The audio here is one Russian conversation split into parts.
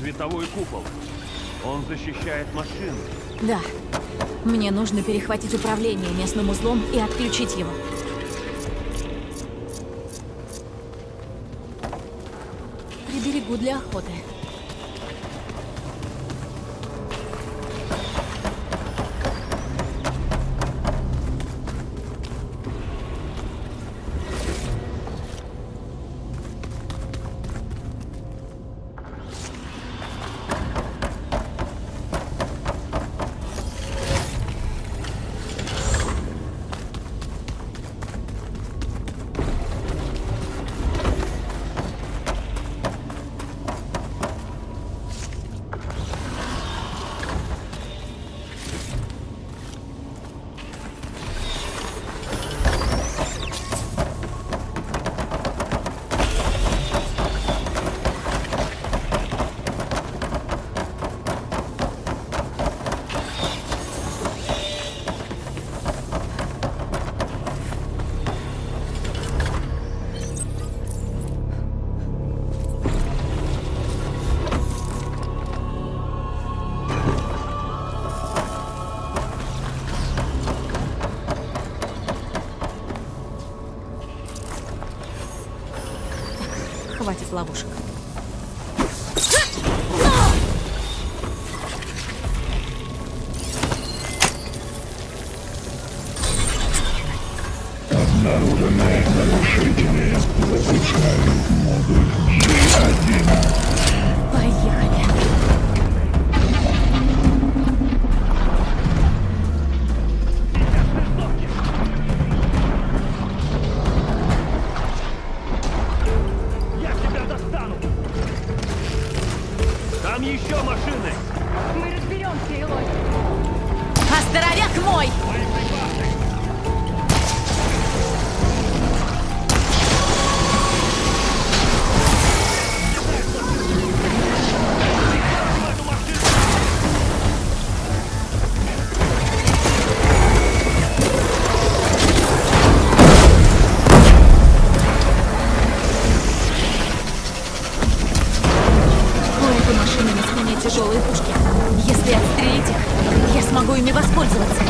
Световой купол. Он защищает машины. Да. Мне нужно перехватить управление местным узлом и отключить его. Приберегу для охоты. Хватит ловушек. Обнаруженные нарушители запускают модуль G1. Поехали. Я тебя достану! Там еще машины! Мы разберемся, Элой. А здоровяк мой! Мои припасы! У этой машины на спине тяжелые пушки. Если отстрелить их, я смогу ими воспользоваться.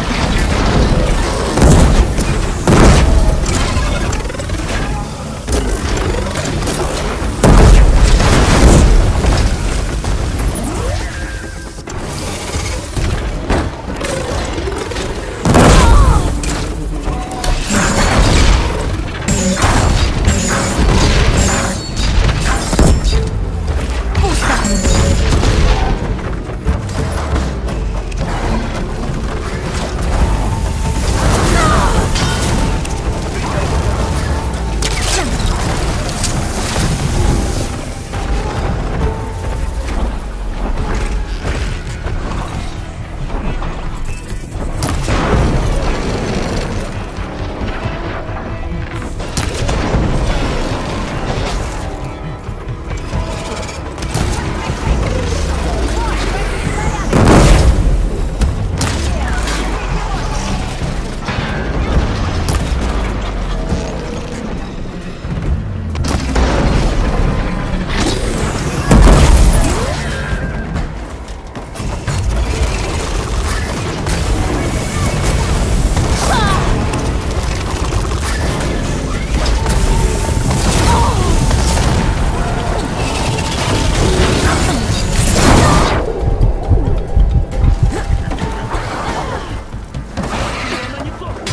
Она не сохнет!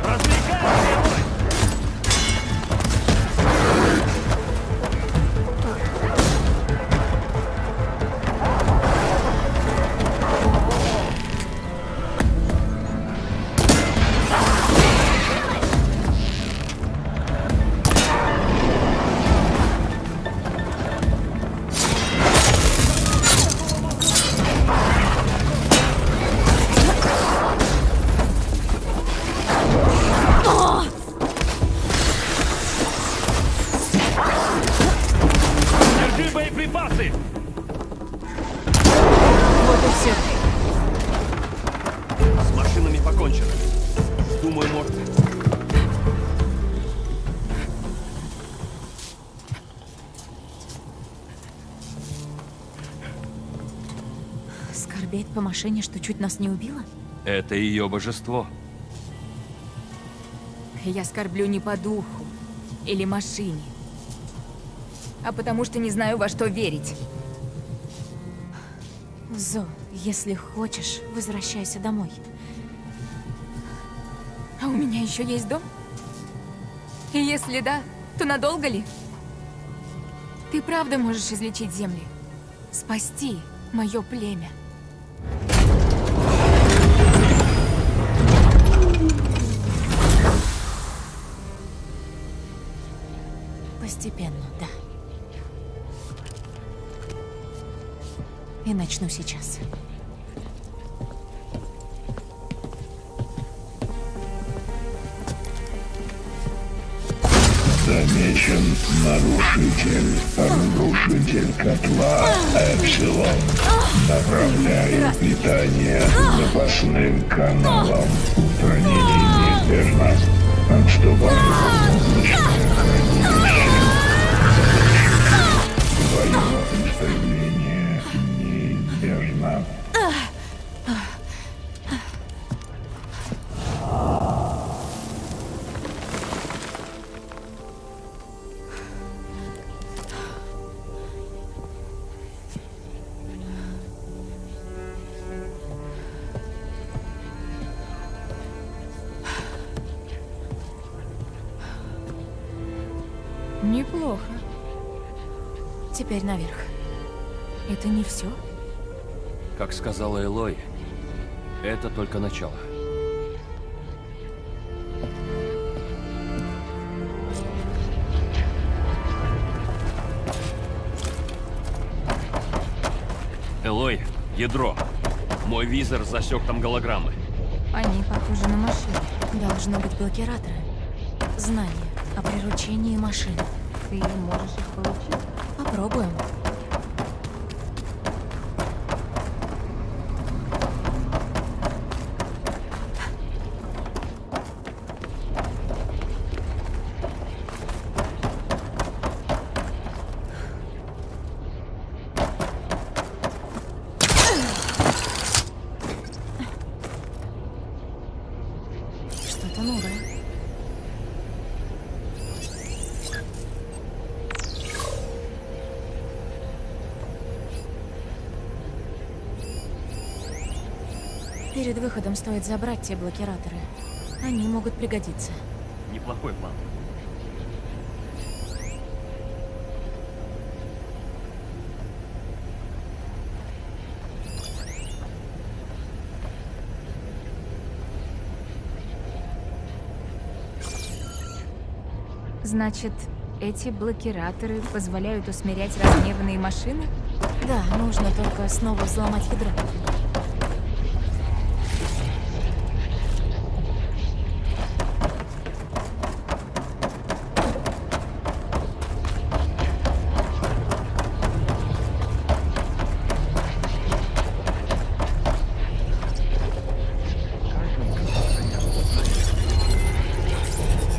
Развлекайся, Элой! Держи боеприпасы! Вот и все. С машинами покончено. Думаю, может... робеет по машине, что чуть нас не убила? Это ее божество. Я скорблю не по духу или машине, а потому что не знаю, во что верить. Зо, если хочешь, возвращайся домой. А у меня еще есть дом? И если да, то надолго ли? Ты правда можешь излечить земли? Спасти мое племя? Постепенно, да. И начну сейчас. Замечен нарушитель котла Эпсилон. Направляю питание запасным каналам. Устранение неизбежно. Отступаю в облачное хранилище. Твое истребление неизбежно. Неплохо. Теперь наверх. Это не все? Как сказала Элой, это только начало. Элой, ядро. Мой визор засек там голограммы. Они похожи на машины. Должно быть блокираторы. Знания о приручении машин. Ты можешь их получить? Попробуем. Что-то новое. Перед выходом стоит забрать те блокираторы. Они могут пригодиться. Неплохой план. Значит, эти блокираторы позволяют усмирять разгневанные машины? Да, нужно только снова взломать ядро.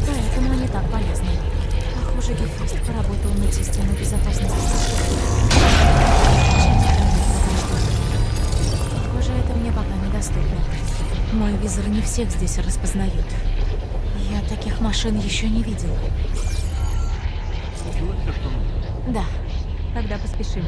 Поэтому они так полезны. Похоже, Гефест поработал над системой безопасности. Похоже, это мне пока недоступно. Мой визор не всех здесь распознает. Я таких машин еще не видела. Случилось все, что нужно. Да. Тогда поспешим.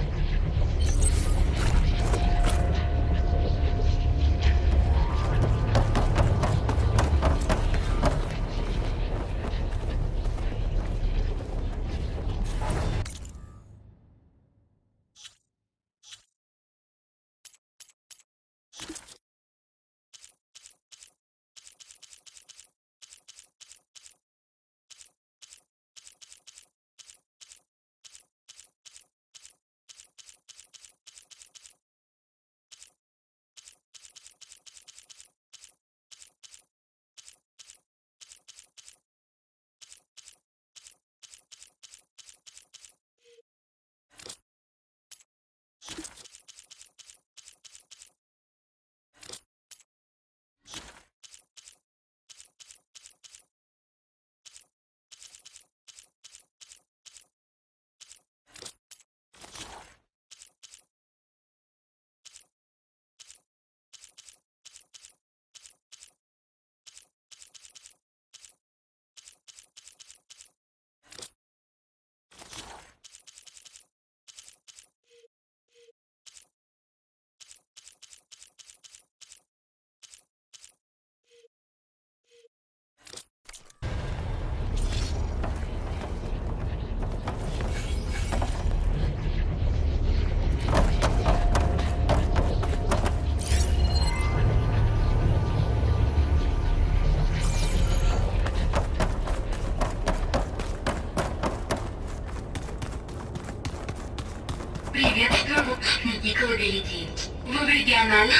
Приветствую выпускники Лаберити. Вы в региональном...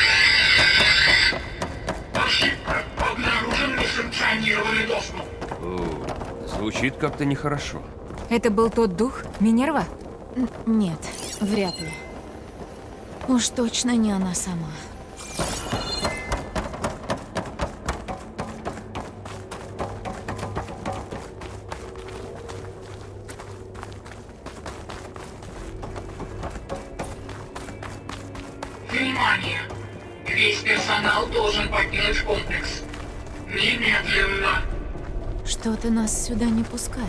Ошибка. Обнаружен несанкционированный доступ. О, звучит как-то нехорошо. Это был тот дух, Минерва? Нет, вряд ли. Уж точно не она сама. Внимание! Весь персонал должен покинуть комплекс. Немедленно! Что-то нас сюда не пускает.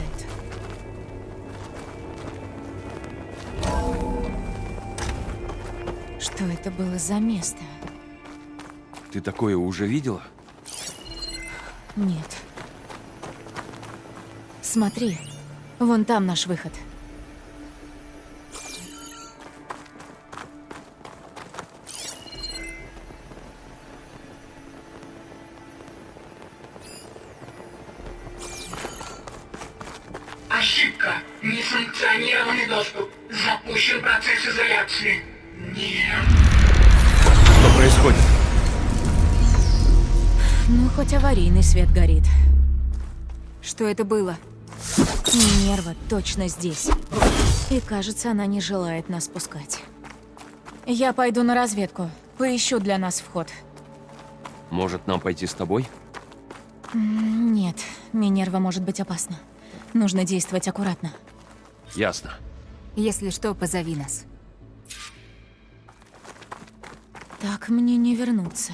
Что это было за место? Ты такое уже видела? Нет. Смотри, вон там наш выход. Ошибка! Несанкционированный доступ. Запущен процесс изоляции. Нет. Что происходит? Ну, хоть аварийный свет горит. Что это было? Минерва точно здесь. И кажется, она не желает нас пускать. Я пойду на разведку. Поищу для нас вход. Может, нам пойти с тобой? Нет, Минерва может быть опасна. Нужно действовать аккуратно. Ясно. Если что, позови нас. Так мне не вернуться.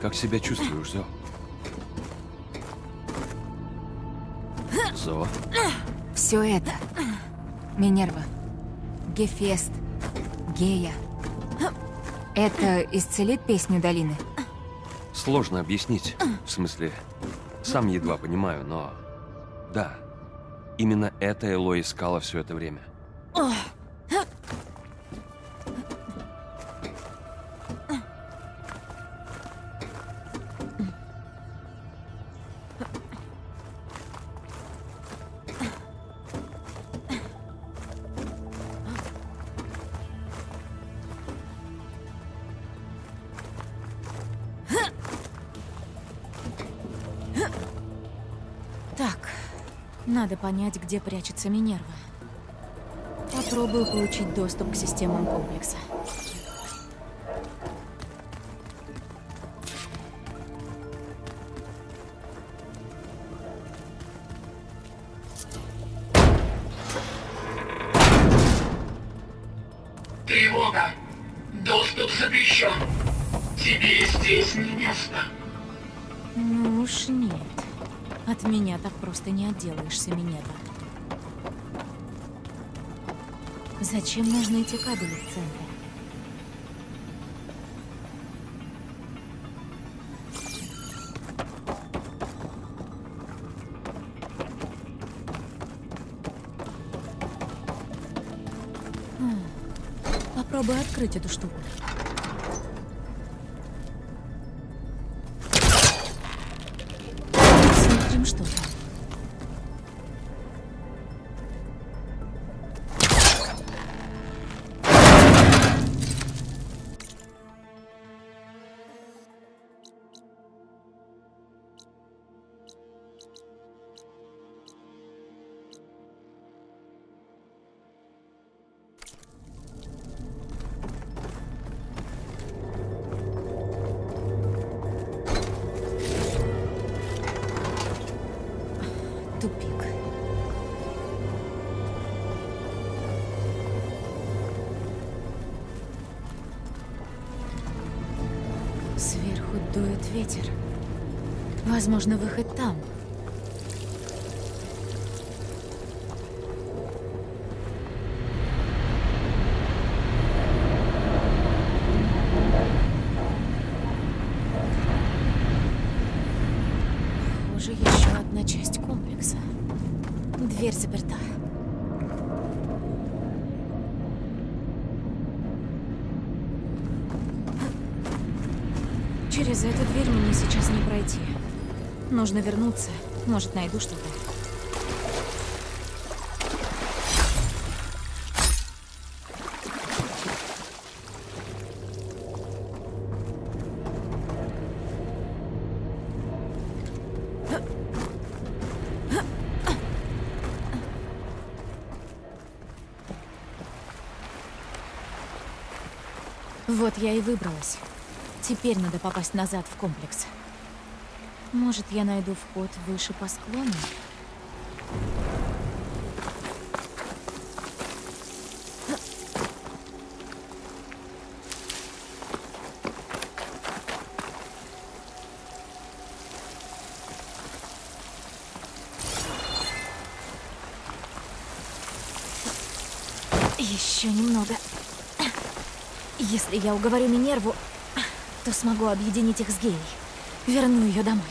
Как себя чувствуешь, Зо? Зо? Все это. Минерва. Гефест. Гея. Это исцелит песню долины? Сложно объяснить. В смысле, сам едва понимаю, но... Да. Именно это Элой искала все это время. Так, надо понять, где прячется Минерва. Попробую получить доступ к системам комплекса. Тревога! Доступ запрещен. Тебе здесь не место. Ну уж нет. От меня так просто не отделаешься, Минерва. Зачем нужны эти кабели в центре? Попробуй открыть эту штуку. Смотрим, что там. Тупик. Сверху дует ветер. Возможно, выход там. Похоже, еще одна часть комплекса. Дверь заперта. Через эту дверь мне сейчас не пройти. Нужно вернуться. Может, найду что-то. Вот я и выбралась. Теперь надо попасть назад в комплекс. Может, я найду вход выше по склону? Еще немного. Если я уговорю Минерву, то смогу объединить их с Геей. Верну ее домой.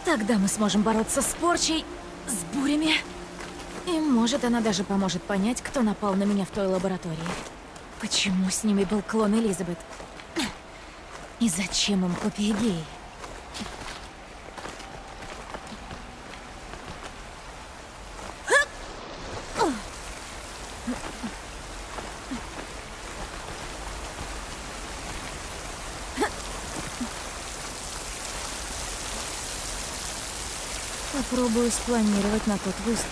Тогда мы сможем бороться с порчей, с бурями. И может, она даже поможет понять, кто напал на меня в той лаборатории. Почему с ними был клон Элизабет? И зачем им копия Геи? Попробую спланировать на тот выстрел.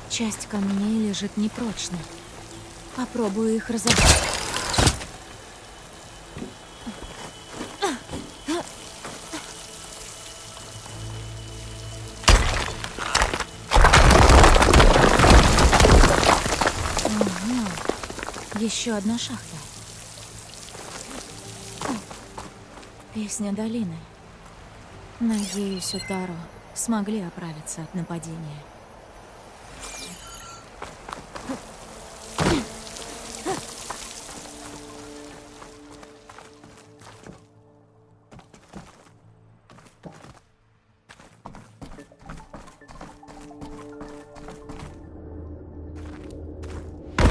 Часть камней лежит непрочно. Попробую их разобрать. Еще одна шахта. Песня долины. Надеюсь, Утаро смогли оправиться от нападения.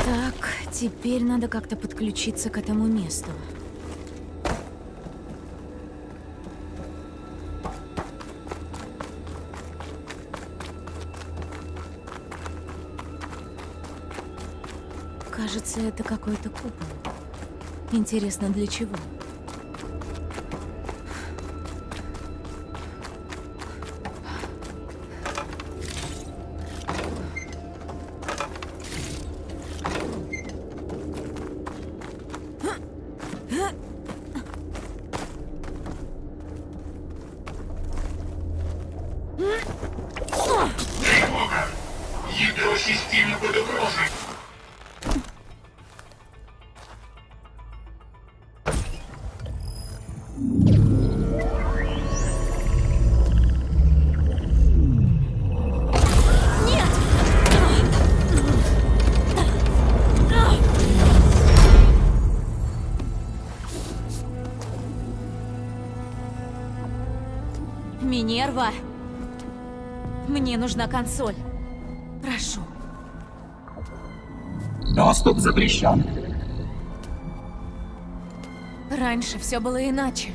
Так, теперь надо как-то подключиться к этому месту. Кажется, это какой-то купол. Интересно, для чего? Тревога! Ядро системы под угрозой! Минерва! Мне нужна консоль. Прошу. Доступ запрещен. Раньше все было иначе.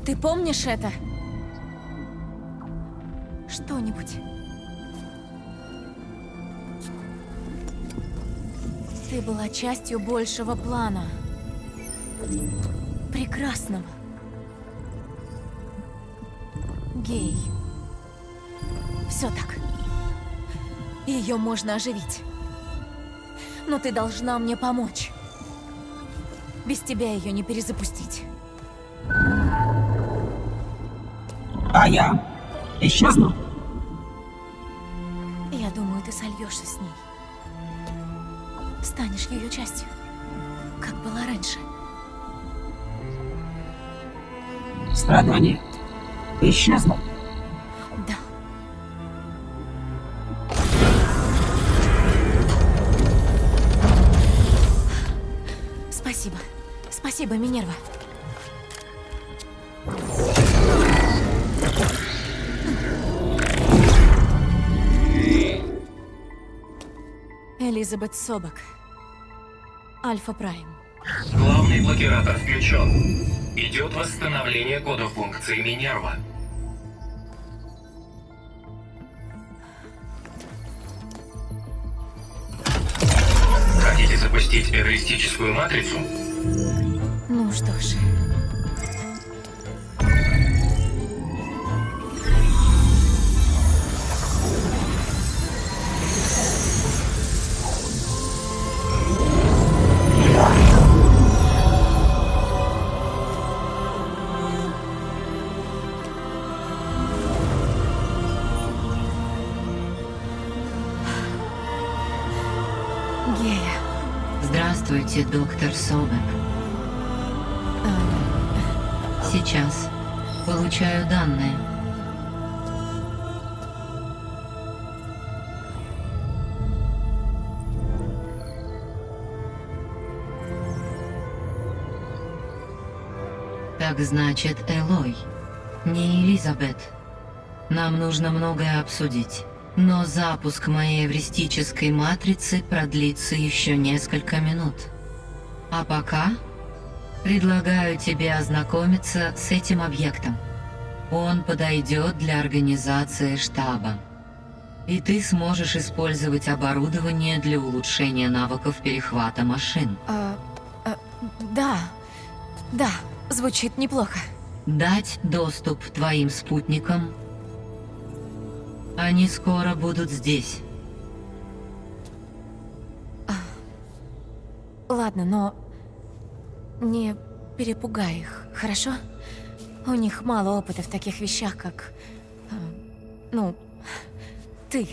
Ты помнишь это? что-нибудь. Ты была частью большего плана. Прекрасного. Гей. Все так. Ее можно оживить. Но ты должна мне помочь. Без тебя ее не перезапустить. А я исчезну. Я думаю, ты сольешься с ней. Станешь ее частью, как было раньше. Страдания исчезнут. Да. Спасибо. Спасибо, Минерва. Элизабет Собак. Альфа Прайм. Главный блокиратор включен. Идет восстановление кода функции Минерва. Хотите запустить эвристическую матрицу? Ну что ж. Гея. Здравствуйте, доктор Собек. Сейчас. Получаю данные. Так значит, Элой, не Элизабет. Нам нужно многое обсудить. Но запуск моей эвристической матрицы продлится еще несколько минут. А пока предлагаю тебе ознакомиться с этим объектом. Он подойдет для организации штаба. И ты сможешь использовать оборудование для улучшения навыков перехвата машин. Да. Да, звучит неплохо. Дать доступ твоим спутникам. Они скоро будут здесь. Ладно, но не перепугай их, хорошо? У них мало опыта в таких вещах, как... ты.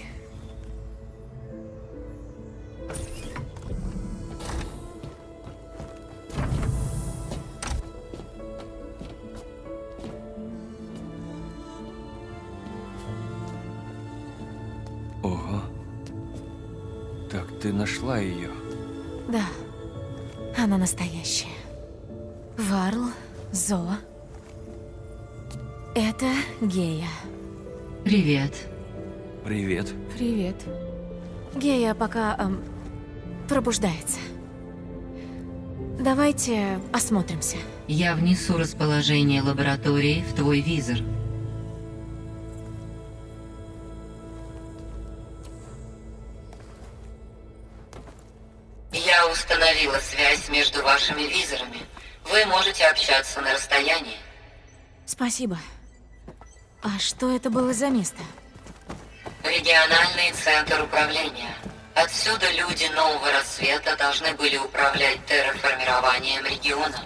Ого. Так ты нашла ее. Да, она настоящая. Варл, Зо. Это Гея. Привет. Привет. Привет. Гея пока пробуждается. Давайте осмотримся. Я внесу расположение лаборатории в твой визор. Я установила связь между вашими визорами. Вы можете общаться на расстоянии. Спасибо. А что это было за место? Региональный центр управления. Отсюда люди Нового Рассвета должны были управлять терраформированием региона.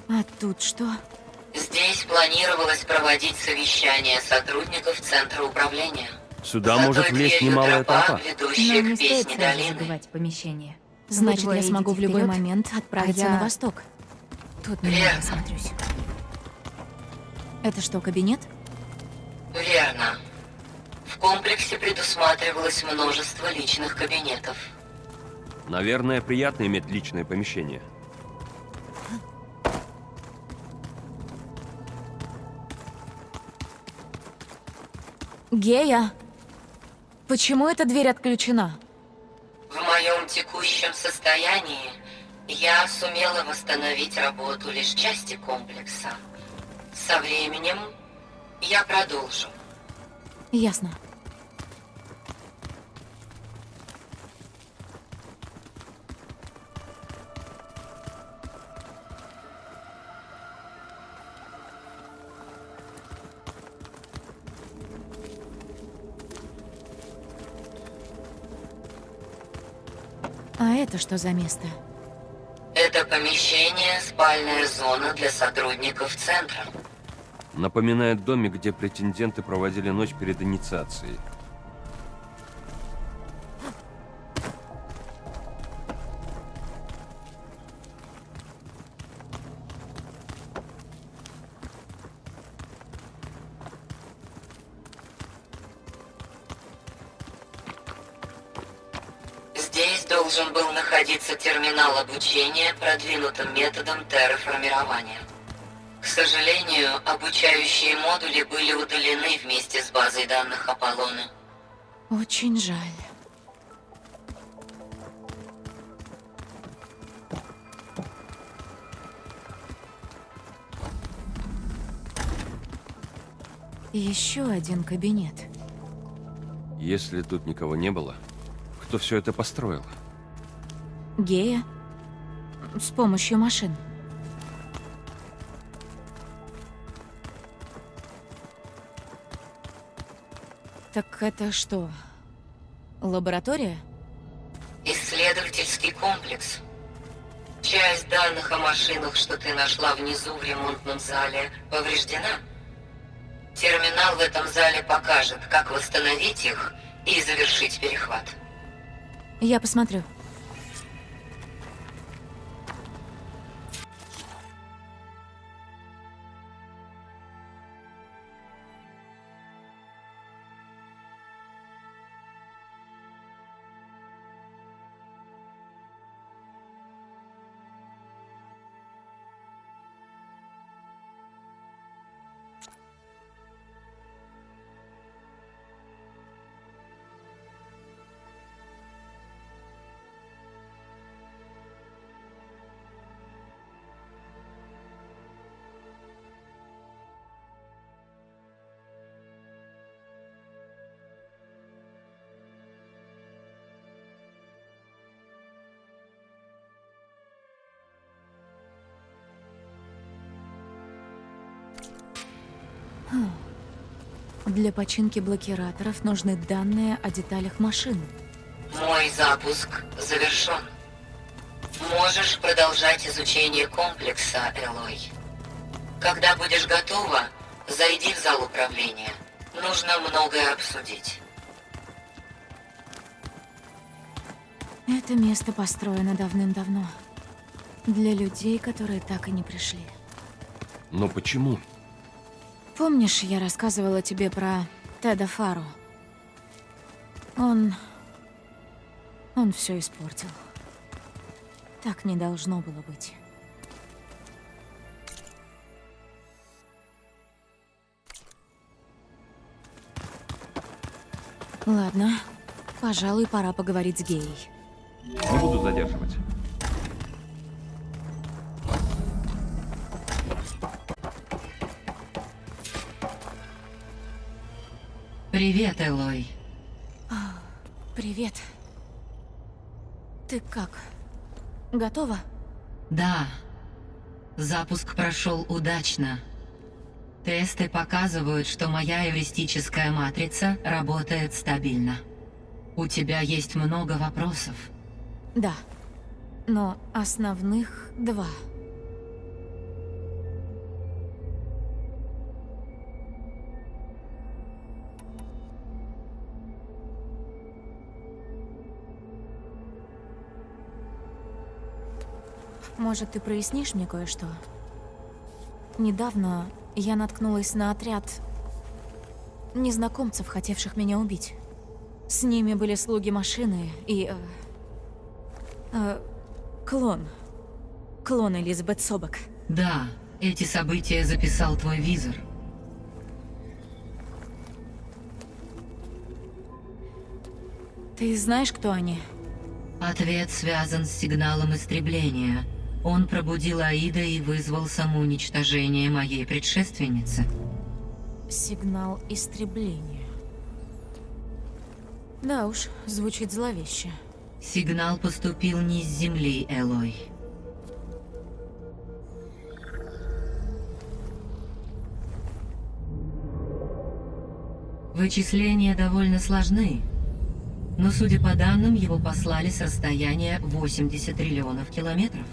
А тут что? Здесь планировалось проводить совещание сотрудников Центра управления. Сюда За может той влезть дверью немалая тропа, толпа. ведущая Нам не к стоит песне сразу долины. забивать помещение. Значит, Вы я двое смогу в идите любой вперед, момент отправиться я на восток. Тут на Верно. меня посмотрюсь. Это что, кабинет? Верно. В комплексе предусматривалось множество личных кабинетов. Наверное, приятно иметь личное помещение. Гея! Почему эта дверь отключена? В моем текущем состоянии я сумела восстановить работу лишь части комплекса. Со временем я продолжу. Ясно. А это что за место? Это помещение — спальная зона для сотрудников центра. Напоминает домик, где претенденты проводили ночь перед инициацией. Здесь должен был находиться терминал обучения продвинутым методом терраформирования. К сожалению, обучающие модули были удалены вместе с базой данных Аполлона. Очень жаль. Еще один кабинет. Если тут никого не было, кто все это построил? Гея? С помощью машин. Так это что? Лаборатория? Исследовательский комплекс. Часть данных о машинах, что ты нашла внизу в ремонтном зале, повреждена. Терминал в этом зале покажет, как восстановить их и завершить перехват. Я посмотрю. Для починки блокираторов нужны данные о деталях машин. Мой запуск завершен. Можешь продолжать изучение комплекса, Элой. Когда будешь готова, зайди в зал управления. Нужно многое обсудить. Это место построено давным-давно. Для людей, которые так и не пришли. Но почему? Помнишь, я рассказывала тебе про Теда Фару? Он все испортил. Так не должно было быть. Ладно, пожалуй, пора поговорить с Геей. Не буду задерживать. Привет, Элой. Привет. Ты как? Готова? Да. Запуск прошел удачно. Тесты показывают, что моя эвристическая матрица работает стабильно. У тебя есть много вопросов. Да. Но основных два. Может, ты прояснишь мне кое-что? Недавно я наткнулась на отряд незнакомцев, хотевших меня убить. С ними были слуги машины и... клон. Клон Элизабет Собак. Да, эти события записал твой визор. Ты знаешь, кто они? Ответ связан с сигналом истребления. Он пробудил Аида и вызвал самоуничтожение моей предшественницы. Сигнал истребления. Да уж, звучит зловеще. Сигнал поступил не с Земли, Элой. Вычисления довольно сложны, но, судя по данным, его послали с расстояния 80 триллионов километров.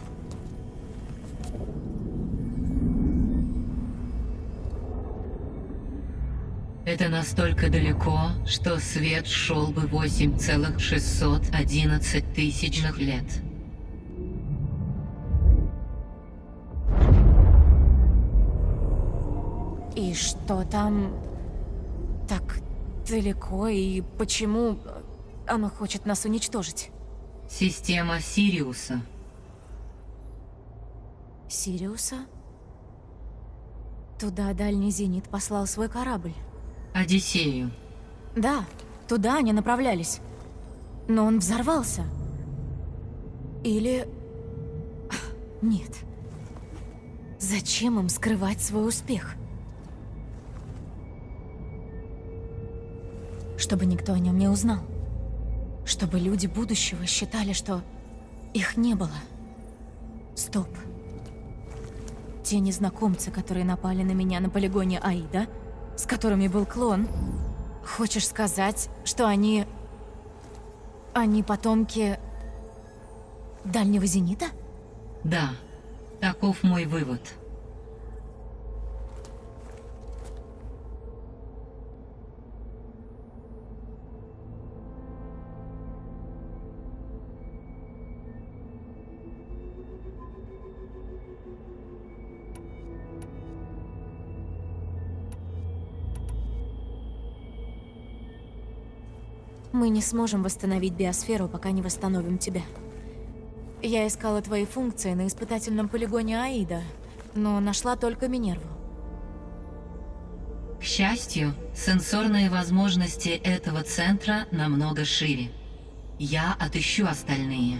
Это настолько далеко, что свет шел бы 8,611 тысячных лет. И что там так далеко, и почему оно хочет нас уничтожить? Система Сириуса. Сириуса? Туда дальний зенит послал свой корабль. Одиссею. Да, туда они направлялись. Но он взорвался. Или... Нет. Зачем им скрывать свой успех? Чтобы никто о нем не узнал. Чтобы люди будущего считали, что их не было. Стоп. Те незнакомцы, которые напали на меня на полигоне Аида, с которыми был клон, хочешь сказать, что они потомки дальнего зенита? Да, таков мой вывод. Мы не сможем восстановить биосферу, пока не восстановим тебя. Я искала твои функции на испытательном полигоне Аида, но нашла только Минерву. К счастью, сенсорные возможности этого центра намного шире. Я отыщу остальные.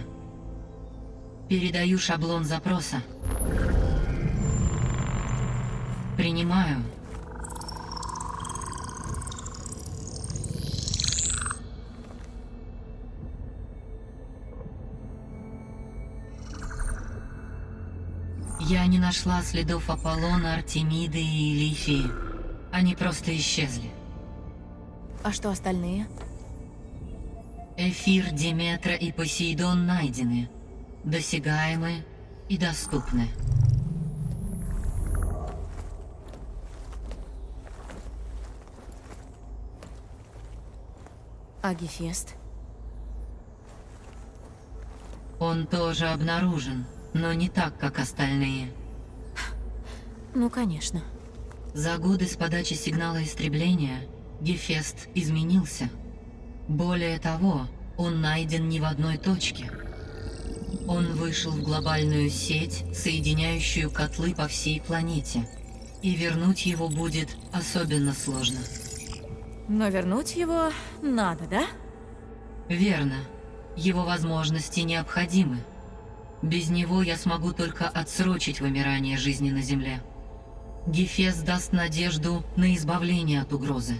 Передаю шаблон запроса. Принимаю. Я не нашла следов Аполлона, Артемиды и Лифии. Они просто исчезли. А что остальные? Эфир, Диметра и Посейдон найдены. Досягаемы и доступны. А Гефест? Он тоже обнаружен, но не так, как остальные. Ну, конечно. За годы с подачи сигнала истребления Гефест изменился. Более того, он найден не в одной точке. Он вышел в глобальную сеть, соединяющую котлы по всей планете. И вернуть его будет особенно сложно. Но вернуть его надо, да? Верно. Его возможности необходимы. Без него я смогу только отсрочить вымирание жизни на Земле. Гефест даст надежду на избавление от угрозы.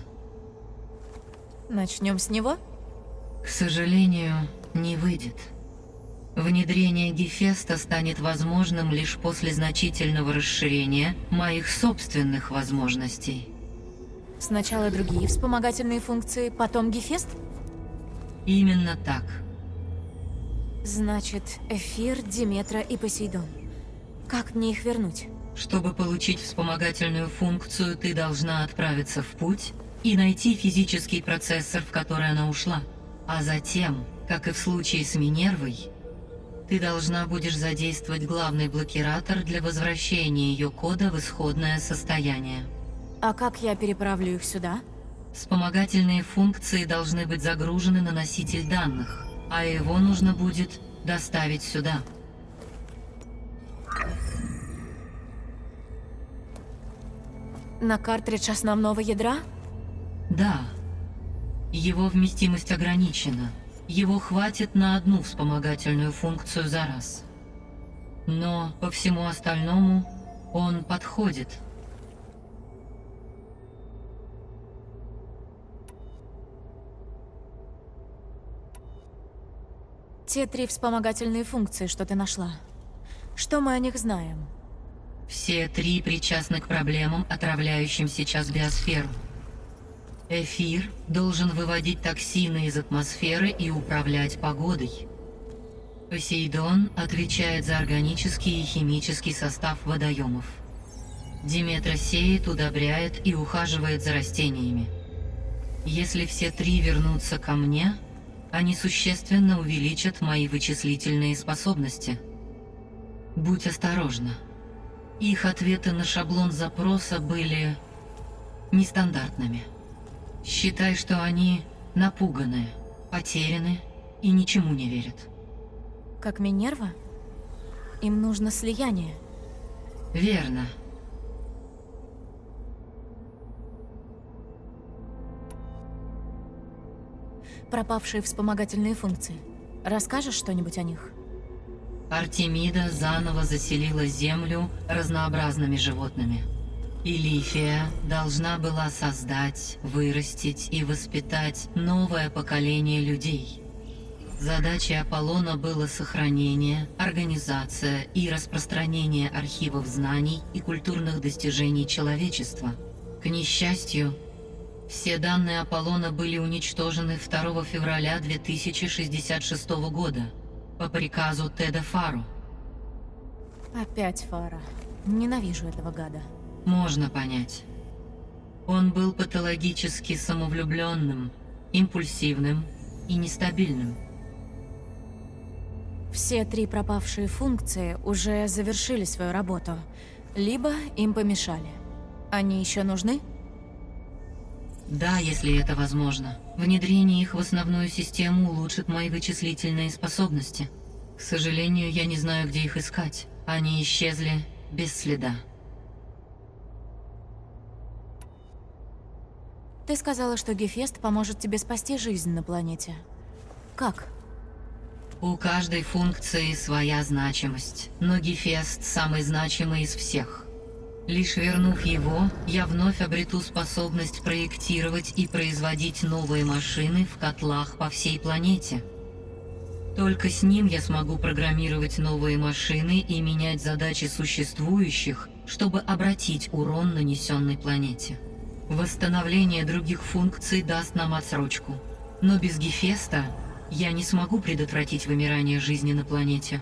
Начнем с него? К сожалению, не выйдет. Внедрение Гефеста станет возможным лишь после значительного расширения моих собственных возможностей. Сначала другие вспомогательные функции, потом Гефест? Именно так. Значит, Эфир, Диметра и Посейдон. Как мне их вернуть? Чтобы получить вспомогательную функцию, ты должна отправиться в путь и найти физический процессор, в который она ушла. А затем, как и в случае с Минервой, ты должна будешь задействовать главный блокиратор для возвращения ее кода в исходное состояние. А как я переправлю их сюда? Вспомогательные функции должны быть загружены на носитель данных, а его нужно будет доставить сюда. На картридж основного ядра? Да. Его вместимость ограничена, Его хватит на одну вспомогательную функцию за раз. Но по всему остальному он подходит. Те 3 вспомогательные функции, что ты нашла. Что мы о них знаем? Все 3 причастны к проблемам, отравляющим сейчас биосферу. Эфир должен выводить токсины из атмосферы и управлять погодой. Посейдон отвечает за органический и химический состав водоемов. Диметра сеет, удобряет и ухаживает за растениями. Если все 3 вернутся ко мне, они существенно увеличат мои вычислительные способности. Будь осторожна. Их ответы на шаблон запроса были нестандартными. Считай, что они напуганы, потеряны и ничему не верят. Как Минерва? Им нужно слияние. Верно. Пропавшие вспомогательные функции. Расскажешь что-нибудь о них? Артемида заново заселила Землю разнообразными животными. Илифия должна была создать, вырастить и воспитать новое поколение людей. Задачей Аполлона было сохранение, организация и распространение архивов знаний и культурных достижений человечества. К несчастью, все данные Аполлона были уничтожены 2 февраля 2066 года по приказу Теда Фару. Опять Фара. Ненавижу этого гада. Можно понять. Он был патологически самовлюбленным, импульсивным и нестабильным. Все 3 пропавшие функции уже завершили свою работу. Либо им помешали. Они еще нужны? Да, если это возможно. Внедрение их в основную систему улучшит мои вычислительные способности. К сожалению, я не знаю, где их искать. Они исчезли без следа. Ты сказала, что Гефест поможет тебе спасти жизнь на планете. Как? У каждой функции своя значимость, но Гефест самый значимый из всех. Лишь вернув его, я вновь обрету способность проектировать и производить новые машины в котлах по всей планете. Только с ним я смогу программировать новые машины и менять задачи существующих, чтобы обратить урон, нанесенный планете. Восстановление других функций даст нам отсрочку. Но без Гефеста я не смогу предотвратить вымирание жизни на планете.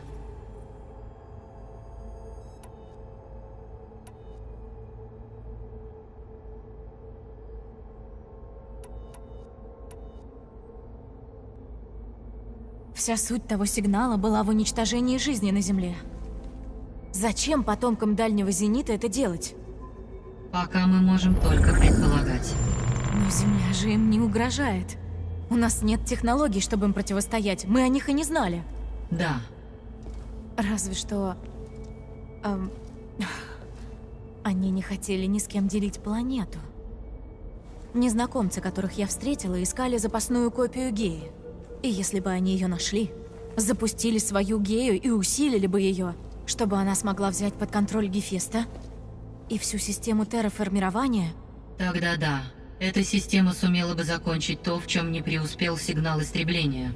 Вся суть того сигнала была в уничтожении жизни на Земле. Зачем потомкам Дальнего Зенита это делать? Пока мы можем только предполагать. Но Земля же им не угрожает. У нас нет технологий, чтобы им противостоять. Мы о них и не знали. Да, Разве что... Они не хотели ни с кем делить планету. Незнакомцы, которых я встретила, искали запасную копию Геи. И если бы они ее нашли, запустили свою Гею и усилили бы ее, чтобы она смогла взять под контроль Гефеста и всю систему терраформирования, тогда да. Эта система сумела бы закончить то, в чем не преуспел сигнал истребления.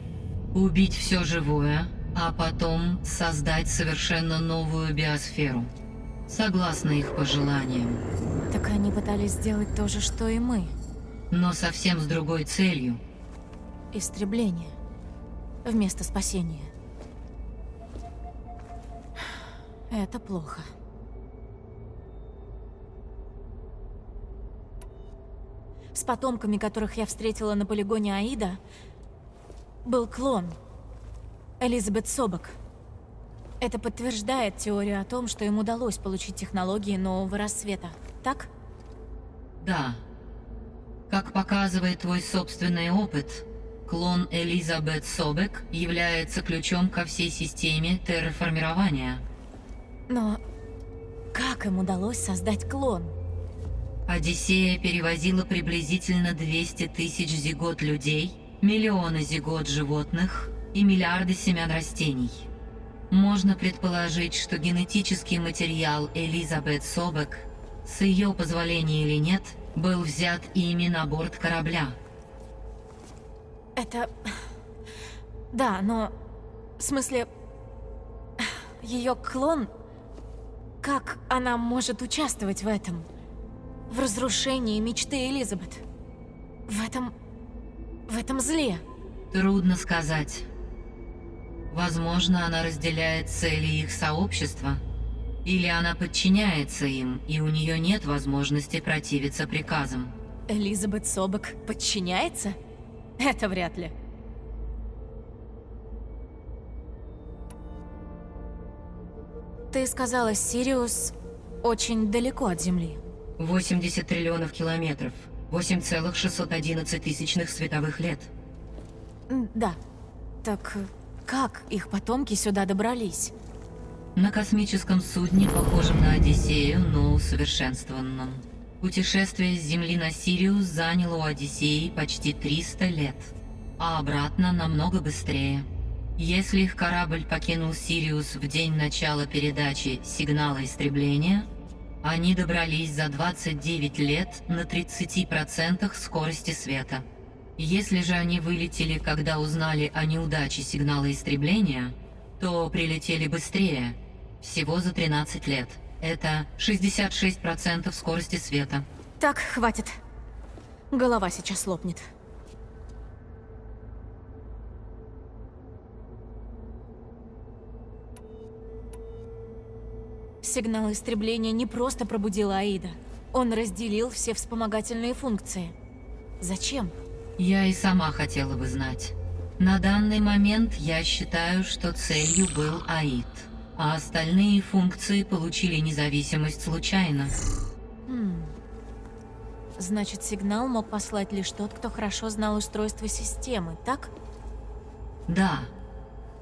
Убить все живое, а потом создать совершенно новую биосферу. Согласно их пожеланиям. так они пытались сделать то же, что и мы. Но совсем с другой целью. Истребление вместо спасения. Это плохо. С потомками, которых я встретила на полигоне Аида, был клон. Элизабет Собак. Это подтверждает теорию о том, что им удалось получить технологии нового рассвета. Так? Да. Как показывает твой собственный опыт, клон Элизабет Собек является ключом ко всей системе терраформирования. Но как им удалось создать клон? Одиссея перевозила приблизительно 200 тысяч зигот людей миллионы зигот животных и миллиарды семян растений. Можно предположить, что генетический материал Элизабет Собек, с ее позволения или нет, был взят ими на борт корабля. Это... Да, но... В смысле... Ее клон... Как она может участвовать в этом? В разрушении мечты Элизабет? В этом зле? Трудно сказать. Возможно, она разделяет цели их сообщества, или она подчиняется им, и у нее нет возможности противиться приказам. Элизабет Собек подчиняется? Это вряд ли. Ты сказала, Сириус очень далеко от Земли. 80 триллионов километров, 8,611 тысячных световых лет. Да. Так как их потомки сюда добрались? На космическом судне, похожем на Одиссею, но усовершенствованном. Путешествие с Земли на Сириус заняло у Одиссеи почти 300 лет, а обратно намного быстрее. Если их корабль покинул Сириус в день начала передачи сигнала истребления, они добрались за 29 лет на 30% скорости света. Если же они вылетели, когда узнали о неудаче сигнала истребления, то прилетели быстрее, всего за 13 лет. Это 66% скорости света. Так, хватит. Голова сейчас лопнет. Сигнал истребления не просто пробудил Аида. Он разделил все вспомогательные функции. Зачем? Я и сама хотела бы знать. На данный момент я считаю, что целью был Аид, а остальные функции получили независимость случайно. Значит, сигнал мог послать лишь тот, кто хорошо знал устройство системы, так? Да.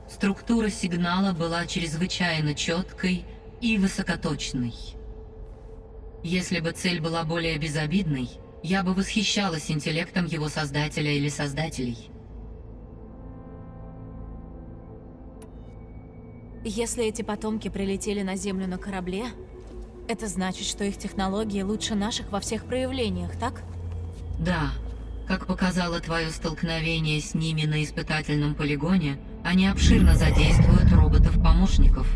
Структура сигнала была чрезвычайно четкой и высокоточной. Если бы цель была более безобидной, я бы восхищалась интеллектом его создателя или создателей. Если эти потомки прилетели на Землю на корабле, это значит, что их технологии лучше наших во всех проявлениях, так? Да. Как показало твое столкновение с ними на испытательном полигоне, они обширно задействуют роботов-помощников.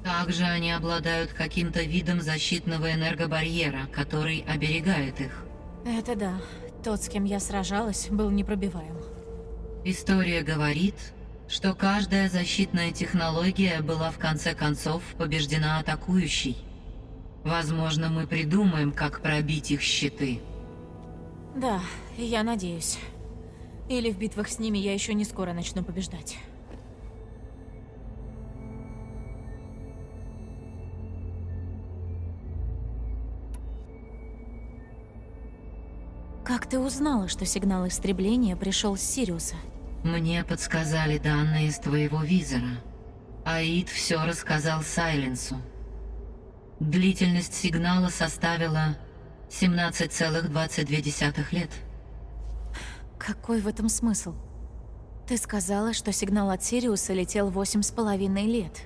Также они обладают каким-то видом защитного энергобарьера, который оберегает их. Это да. Тот, с кем я сражалась, был непробиваем. История говорит, что каждая защитная технология была в конце концов побеждена атакующей. Возможно, мы придумаем, как пробить их щиты. Да, я надеюсь. Или в битвах с ними я еще не скоро начну побеждать. Как ты узнала, что сигнал истребления пришел с Сириуса? Мне подсказали данные из твоего визора. Аид все рассказал Сайленсу. Длительность сигнала составила 17,22 лет. Какой в этом смысл? Ты сказала, что сигнал от Сириуса летел 8,5 лет.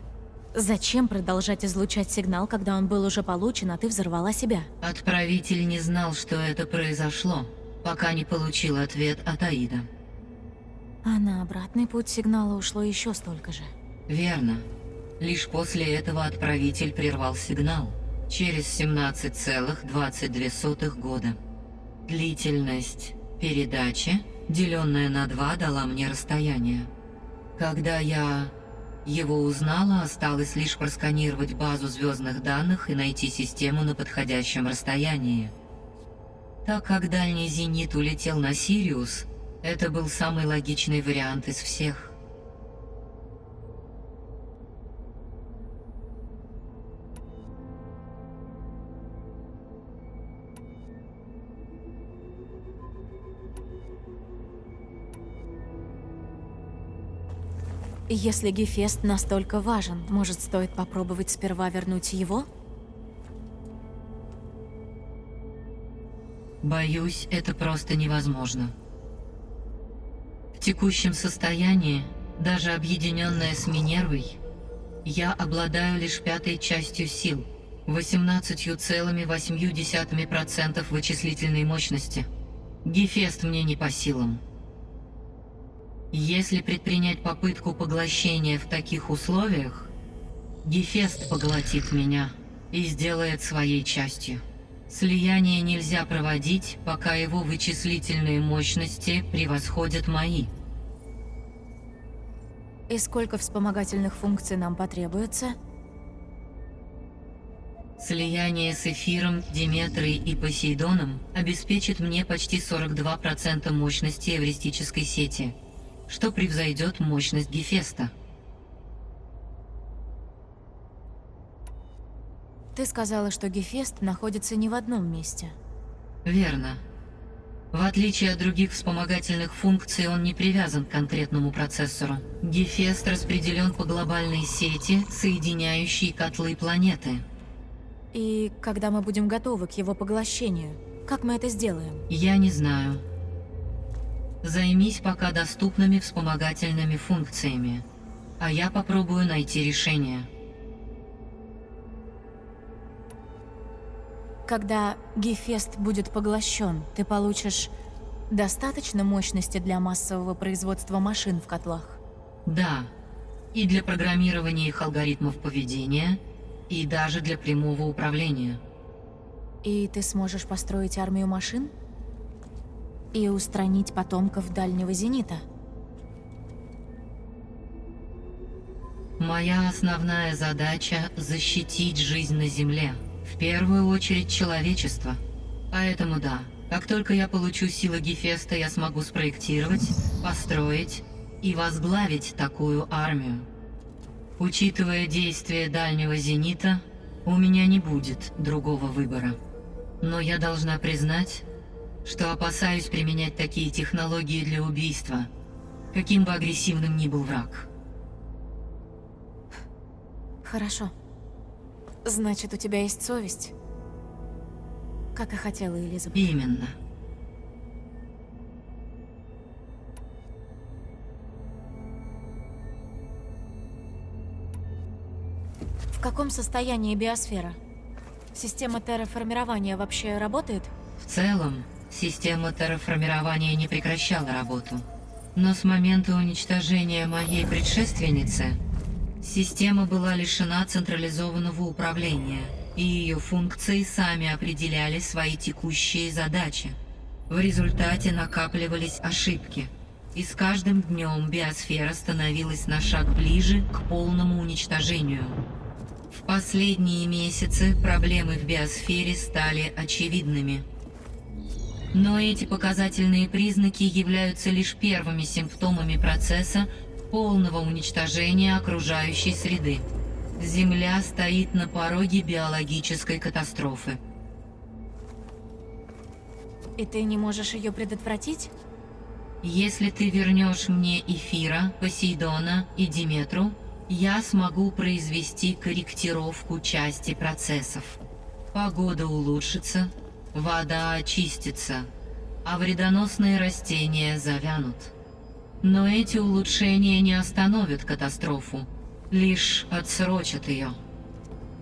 Зачем продолжать излучать сигнал, когда он был уже получен, а ты взорвала себя? Отправитель не знал, что это произошло, пока не получил ответ от Аида. А на обратный путь сигнала ушло еще столько же. Верно. Лишь после этого отправитель прервал сигнал. Через 17,22 года. Длительность передачи, деленная на 2, дала мне расстояние. Когда я его узнала, осталось лишь просканировать базу звездных данных и найти систему на подходящем расстоянии. Так как дальний зенит улетел на Сириус, это был самый логичный вариант из всех. Если Гефест настолько важен, может, стоит попробовать сперва вернуть его? Боюсь, это просто невозможно. текущем состоянии, даже объединенная с Минервой, я обладаю лишь 1/5 частью сил, 18,8% вычислительной мощности. Гефест мне не по силам. Если предпринять попытку поглощения в таких условиях, Гефест поглотит меня и сделает своей частью. Слияние нельзя проводить, пока его вычислительные мощности превосходят мои. И сколько вспомогательных функций нам потребуется? Слияние с Эфиром, Диметрой и Посейдоном обеспечит мне почти 42% мощности эвристической сети, что превзойдет мощность Гефеста. Ты сказала, что Гефест находится не в одном месте. Верно. В отличие от других вспомогательных функций, он не привязан к конкретному процессору. Гефест распределен по глобальной сети, соединяющей котлы планеты. И когда мы будем готовы к его поглощению, как мы это сделаем? Я не знаю. Займись пока доступными вспомогательными функциями, а я попробую найти решение. Когда Гефест будет поглощен, ты получишь достаточно мощности для массового производства машин в котлах? Да, и для программирования их алгоритмов поведения, и даже для прямого управления. И ты сможешь построить армию машин? И устранить потомков Дальнего Зенита? Моя основная задача — защитить жизнь на Земле. В первую очередь человечество. Поэтому да, как только я получу силы Гефеста, я смогу спроектировать, построить и возглавить такую армию. Учитывая действия Дальнего Зенита, у меня не будет другого выбора. Но я должна признать, что опасаюсь применять такие технологии для убийства, каким бы агрессивным ни был враг. Хорошо. Значит, у тебя есть совесть? Как и хотела Элизабет. Именно. В каком состоянии биосфера? Система терраформирования вообще работает? В целом, система терраформирования не прекращала работу. Но с момента уничтожения моей предшественницы, система была лишена централизованного управления, и ее функции сами определяли свои текущие задачи. В результате накапливались ошибки, и с каждым днем биосфера становилась на шаг ближе к полному уничтожению. В последние месяцы проблемы в биосфере стали очевидными. Но эти показательные признаки являются лишь первыми симптомами процесса полного уничтожения окружающей среды. Земля стоит на пороге биологической катастрофы. И ты не можешь ее предотвратить? Если ты вернешь мне Эфира, Посейдона и Диметру, я смогу произвести корректировку части процессов. Погода улучшится, вода очистится, а вредоносные растения завянут. Но эти улучшения не остановят катастрофу, лишь отсрочат ее.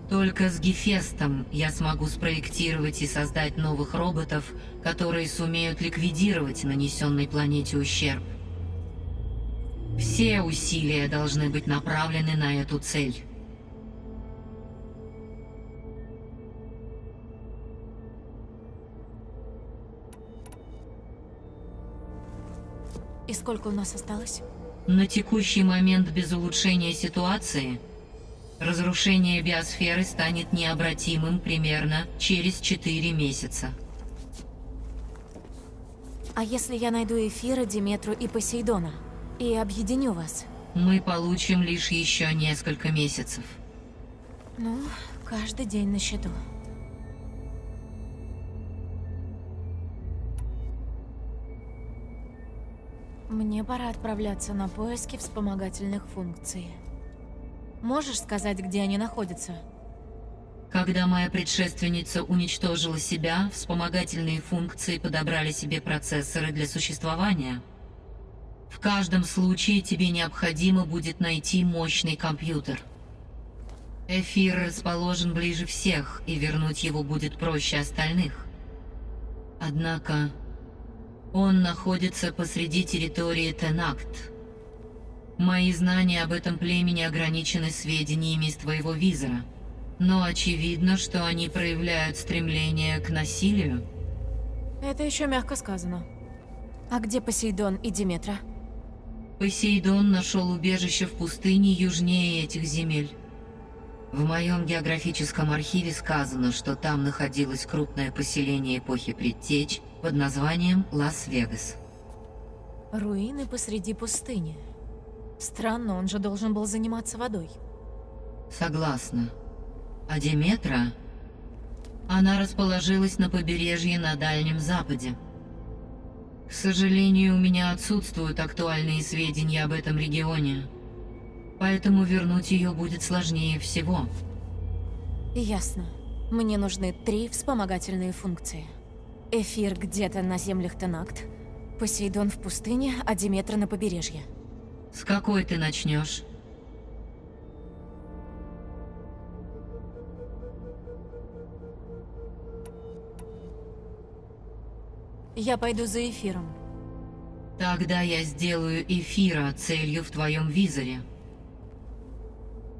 Только с Гефестом я смогу спроектировать и создать новых роботов, которые сумеют ликвидировать нанесенной планете ущерб. Все усилия должны быть направлены на эту цель. И сколько у нас осталось? На текущий момент без улучшения ситуации разрушение биосферы станет необратимым примерно через 4 месяца. А если я найду Эфира, Диметру и Посейдона и объединю вас? Мы получим лишь еще несколько месяцев. Ну, каждый день на счету. Мне пора отправляться на поиски вспомогательных функций. Можешь сказать, где они находятся? Когда моя предшественница уничтожила себя, вспомогательные функции подобрали себе процессоры для существования. В каждом случае тебе необходимо будет найти мощный компьютер. Эфир расположен ближе всех, и вернуть его будет проще остальных. Однако он находится посреди территории Тенакт. Мои знания об этом племени ограничены сведениями из твоего визора, но очевидно, что они проявляют стремление к насилию. Это еще мягко сказано. А где Посейдон и Диметра? Посейдон нашел убежище в пустыне южнее этих земель. В моем географическом архиве сказано, что там находилось крупное поселение эпохи Предтеч под названием Лас-Вегас. Руины посреди пустыни. Странно, он же должен был заниматься водой. Согласна. А Диметра? Она расположилась на побережье на Дальнем Западе. К сожалению, у меня отсутствуют актуальные сведения об этом регионе, поэтому вернуть ее будет сложнее всего. Ясно. Мне нужны 3 вспомогательные функции. Эфир где-то на землях Тенакт, Посейдон в пустыне, а Диметра на побережье. С какой ты начнешь? Я пойду за эфиром. Тогда я сделаю эфира целью в твоем визоре.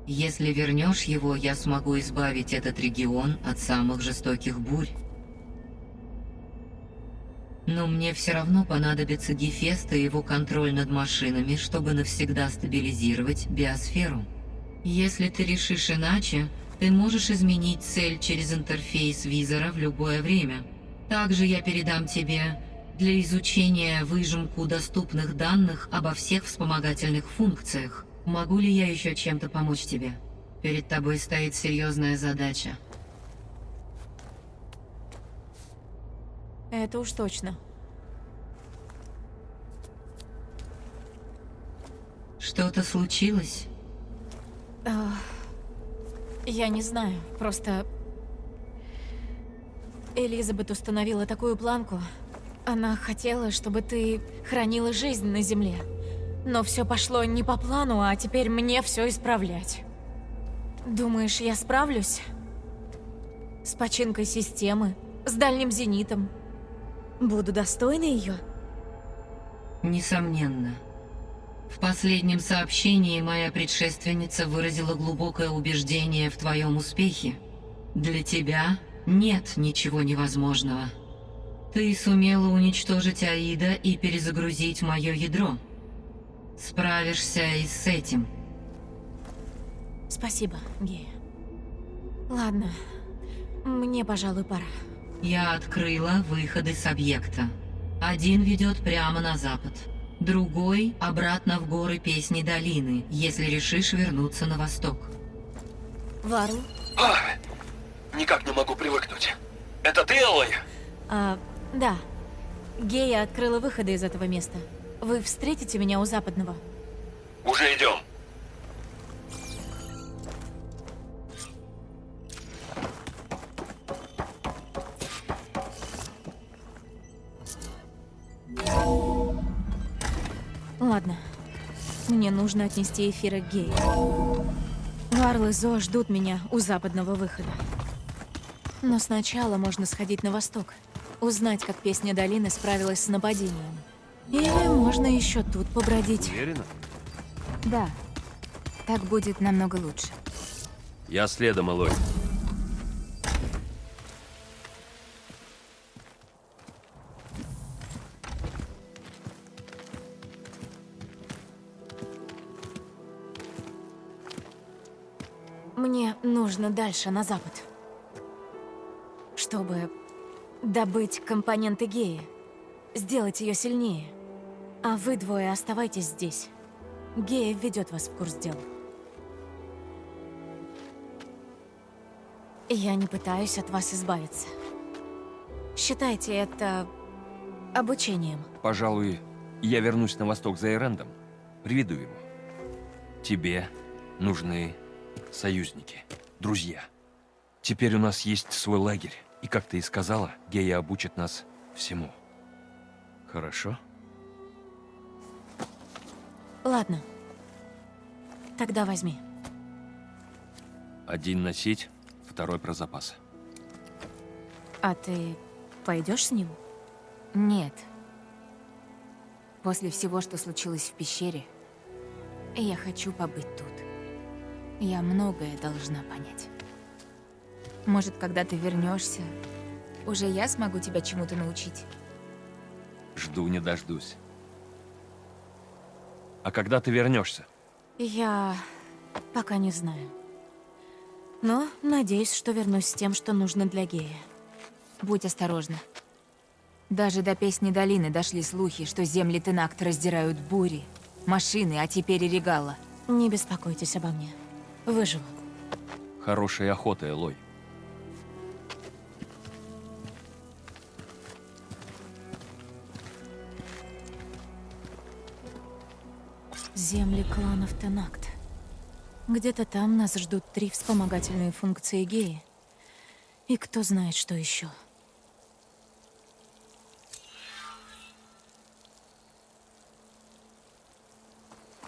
Если вернешь его, я смогу избавить этот регион от самых жестоких бурь. Но мне все равно понадобится Гефест и его контроль над машинами, чтобы навсегда стабилизировать биосферу. Если ты решишь иначе, ты можешь изменить цель через интерфейс визора в любое время. Также я передам тебе для изучения выжимку доступных данных обо всех вспомогательных функциях. Могу ли я еще чем-то помочь тебе? Перед тобой стоит серьезная задача. Это уж точно. Что-то случилось? Я не знаю, просто... Элизабет установила такую планку. Она хотела, чтобы ты хранила жизнь на Земле. Но все пошло не по плану, а теперь мне все исправлять. Думаешь, я справлюсь? С починкой системы, с дальним зенитом. Буду достойна ее? Несомненно. В последнем сообщении моя предшественница выразила глубокое убеждение в твоем успехе. Для тебя нет ничего невозможного. Ты сумела уничтожить Аида и перезагрузить мое ядро. Справишься и с этим. Спасибо, Гея. Ладно, мне, пожалуй, пора. Я открыла выходы с объекта. Один ведет прямо на запад. Другой — обратно в горы Песни Долины, если решишь вернуться на восток. Варл? Никак не могу привыкнуть. Это ты, Элой? Да. Гея открыла выходы из этого места. Вы встретите меня у западного? Уже идем. Ладно. Мне нужно отнести эфира к Гее. Варл и Зо ждут меня у западного выхода. Но сначала можно сходить на восток. Узнать, как Песня Долины справилась с нападением. Или можно еще тут побродить. Уверена? Да. Так будет намного лучше. Я следом, Элой. Мне нужно дальше, на запад. Чтобы добыть компоненты Геи. Сделать ее сильнее. А вы двое оставайтесь здесь. Гея введет вас в курс дела. Я не пытаюсь от вас избавиться. Считайте это обучением. Пожалуй, я вернусь на восток за Эрендом. Приведу его. Тебе нужны союзники, друзья. Теперь у нас есть свой лагерь. И, как ты и сказала, Гея обучит нас всему. Хорошо? Ладно. Тогда возьми. Один носить, второй про запас. А ты пойдешь с ним? Нет. После всего, что случилось в пещере, я хочу побыть тут. Я многое должна понять. Может, когда ты вернешься, уже я смогу тебя чему-то научить? Жду не дождусь. А когда ты вернешься? Я пока не знаю. Но надеюсь, что вернусь с тем, что нужно для Гея. Будь осторожна. Даже до Песни долины дошли слухи, что земли Тенакт раздирают бури, машины, а теперь и Регала. Не беспокойтесь обо мне. Выживу. Хорошей охоты, Элой. Земли кланов Тенакт. Где-то там нас ждут 3 вспомогательные функции Геи. И кто знает, что еще.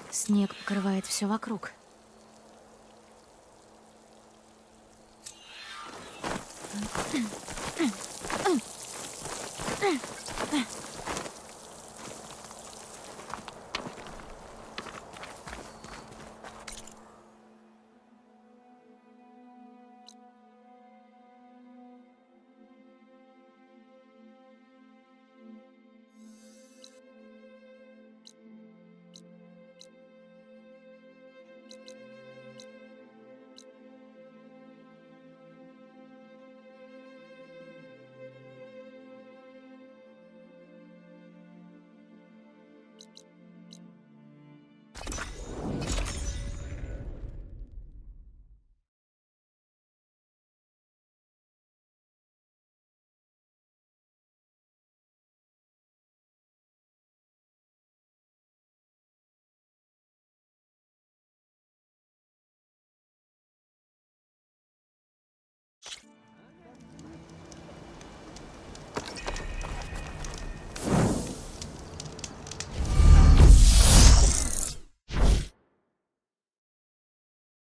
Снег покрывает все вокруг.